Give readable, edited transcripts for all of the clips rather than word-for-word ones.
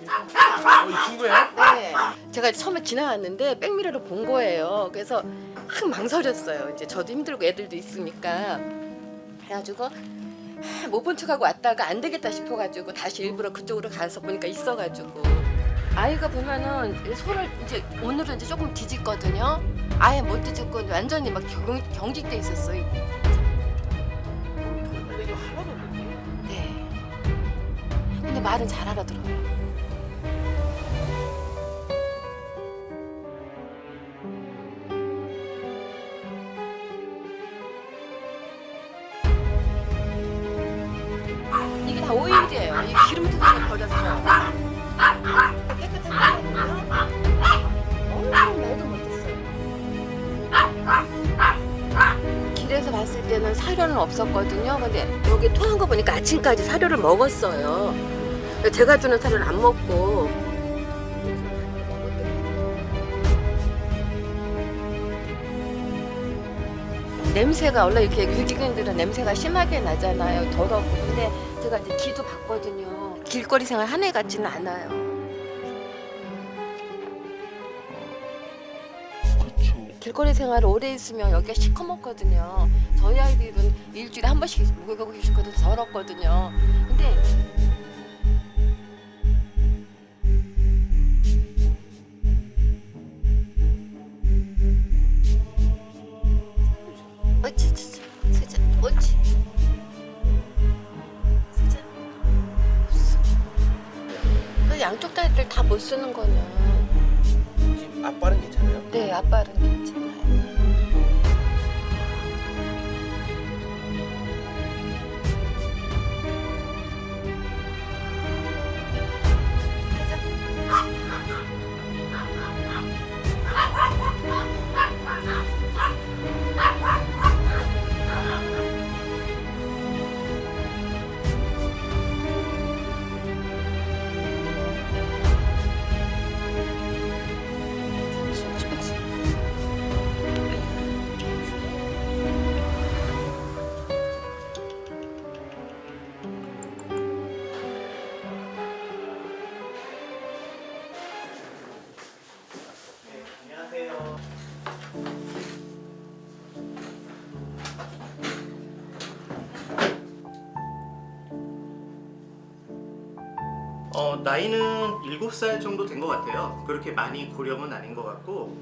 이 친구예요? 네. 제가 처음에 지나갔는데 백미러를 본 거예요. 그래서 막 망설였어요. 이제 저도 힘들고 애들도 있으니까. 그래가지고 못 본 척하고 왔다가 안 되겠다 싶어가지고 다시 일부러 그쪽으로 가서 보니까 있어가지고 아이가 보면은 손을 이제 오늘은 이제 조금 뒤집거든요. 아예 못 뒤집고 완전히 막 경직돼 있었어요. 근데 이거 하나도 없는데. 네. 근데 말은 잘 알아들어요. 이게 다 오일이에요. 이 기름 뜯은 거 버려서. 깨끗한 거거든요. 말도 못했어요. 길에서 봤을 때는 사료는 없었거든요. 근데 여기 토한 거 보니까 아침까지 사료를 먹었어요. 제가 주는 사료를 안 먹고. 냄새가 원래 이렇게 유기견들은 냄새가 심하게 나잖아요. 더럽고. 근데 제가 이제 기도 봤거든요. 길거리 생활 한 해 같지는 않아요. 그렇죠. 길거리 생활을 오래 있으면 여기가 시커멓거든요. 저희 아이들은 일주일에 한 번씩 목욕하고 싶거든요. 더럽거든요. 근데 어찌 세자 어찌 세자 그 양쪽 다리를 다 못 쓰는 거는 지금 앞발은 괜찮아요? 네 아빠는 괜찮아요. 나이는 7살 정도 된 것 같아요. 그렇게 많이 고령은 아닌 것 같고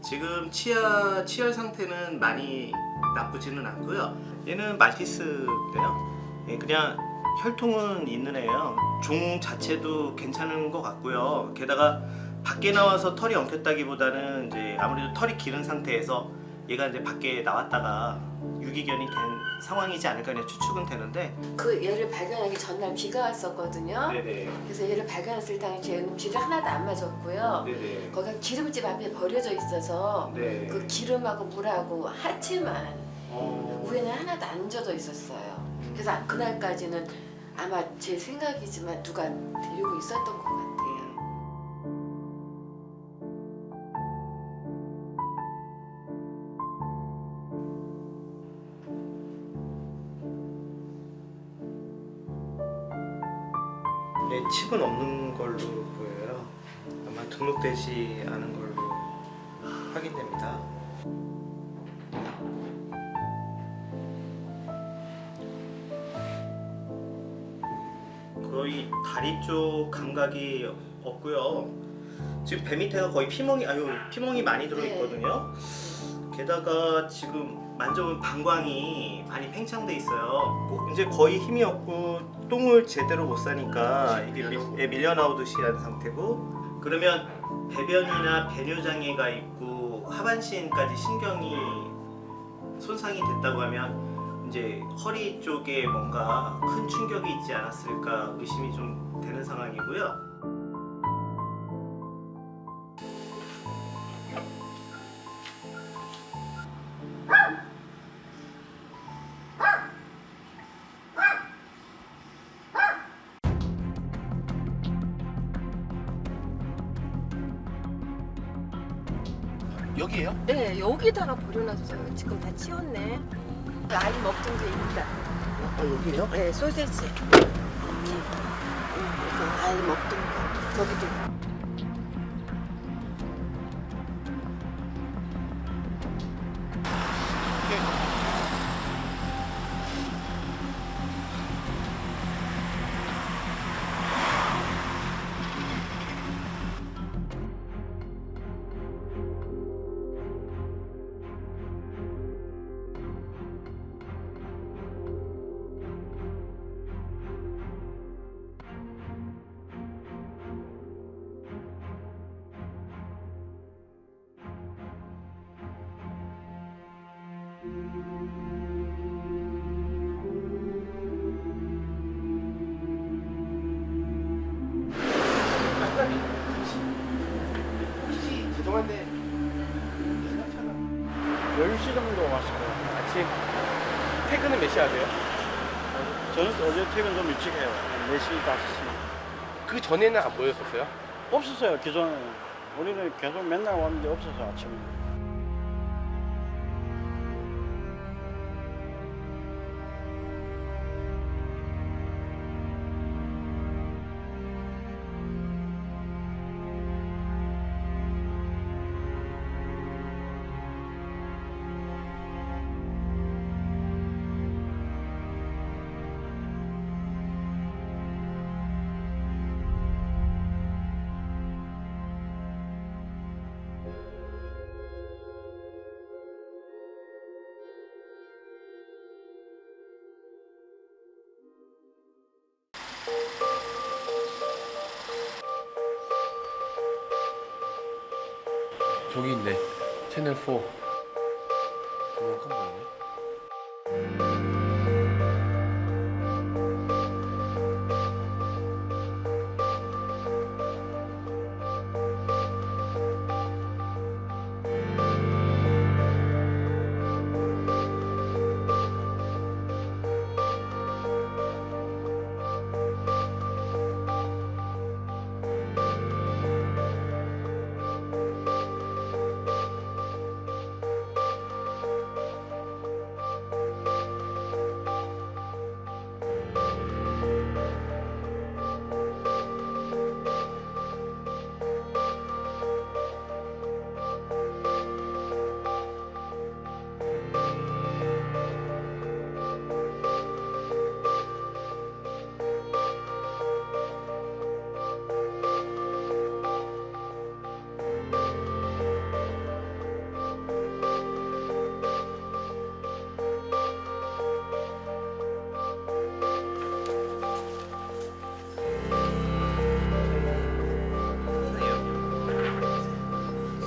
지금 치열 상태는 많이 나쁘지는 않고요. 얘는 말티스인데요. 그냥 혈통은 있는 애예요. 종 자체도 괜찮은 것 같고요. 게다가 밖에 나와서 털이 엉켰다기보다는 이제 아무래도 털이 기른 상태에서 얘가 이제 밖에 나왔다가 유기견이 된 상황이지 않을까 그냥 추측은 되는데. 그 얘를 발견하기 전날 비가 왔었거든요. 네네. 그래서 얘를 발견했을 당시에는 비가 하나도 안 맞았고요. 네네. 거기가 기름집 앞에 버려져 있어서 네. 그 기름하고 물하고 하체만 위에는 하나도 안 젖어 있었어요. 그래서 그날까지는 아마 제 생각이지만 누가 데리고 있었던 것 같아요. 네, 칩은 없는 걸로 보여요. 아마 등록되지 않은 걸로 확인됩니다. 거의 다리 쪽 감각이 없고요. 지금 배 밑에가 거의 피멍이 많이 들어있거든요. 게다가 지금 만져보면 방광이 많이 팽창돼 있어요. 이제 거의 힘이 없고 똥을 제대로 못 싸니까 이게 밀려 나오듯이 한 상태고, 그러면 배변이나 배뇨 장애가 있고 하반신까지 신경이 손상이 됐다고 하면 이제 허리 쪽에 뭔가 큰 충격이 있지 않았을까 의심이 좀 되는 상황이고요. 여기에요? 네, 여기다가 버려놨어요. 지금 다 치웠네. 아이 먹던 게입니다. 여기에요? 네, 소세지. 아이 먹던 거. 거기도. 혹시 죄송한데 10시 정도 왔을 거예요. 아침 퇴근은 몇 시 하세요? 저는 어제 퇴근 좀 일찍 해요. 4시, 5시. 그 전에는 안 보였었어요? 없었어요, 기존에. 우리는 계속 맨날 왔는데 없어서 아침에. 저기 있네. 채널 4. 조용한 보이네.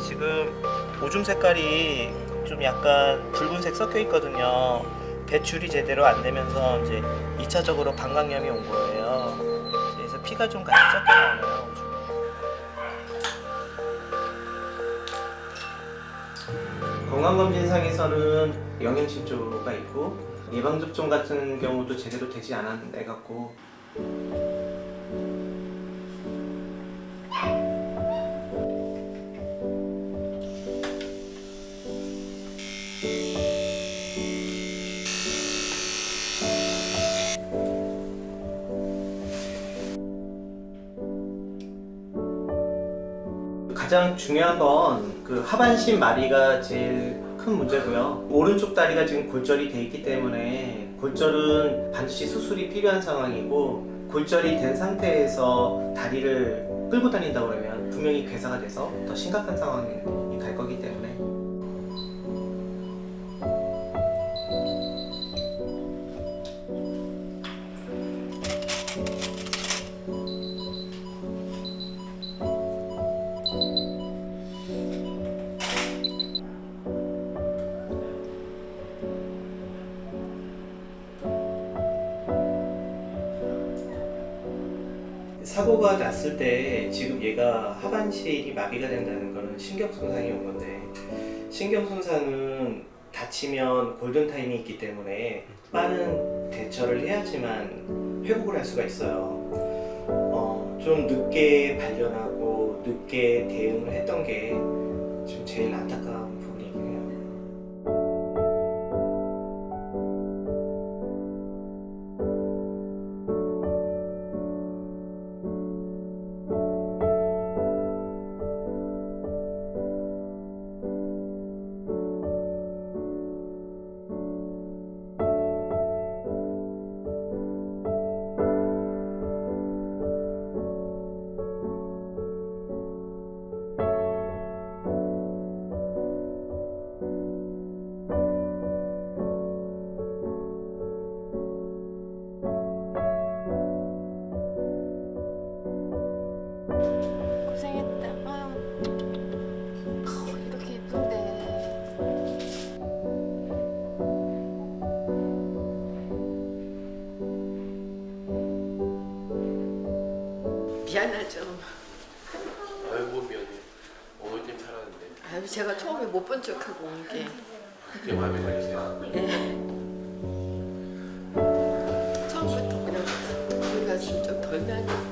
지금 오줌 색깔이 좀 약간 붉은색 섞여 있거든요. 배출이 제대로 안 되면서 이제 2차적으로 방광염이 온 거예요. 그래서 피가 좀 같이 섞여 나와요, 오줌에. 건강검진상에서는 영양실조가 있고 예방접종 같은 경우도 제대로 되지 않았는데 갖고 가장 중요한 건 그 하반신 마비가 제일 큰 문제고요. 오른쪽 다리가 지금 골절이 돼 있기 때문에 골절은 반드시 수술이 필요한 상황이고, 골절이 된 상태에서 다리를 끌고 다닌다 그러면 분명히 괴사가 돼서 더 심각한 상황이 갈 거기 때문에. 사고가 났을 때 지금 얘가 하반신이 마비가 된다는 거는 신경손상이 온 건데, 신경손상은 다치면 골든타임이 있기 때문에 빠른 대처를 해야지만 회복을 할 수가 있어요. 좀 늦게 발견하고 늦게 대응을 했던 게 지금 제일 안타까운 부분이긴 해요. 좀. 아이고 미안해. 오늘 좀 살았는데. 아유 제가 처음에 못 본 척하고 온 게. 그게 마음에 걸리세요? 처음부터 그냥 우리 가슴 좀 덜 나니.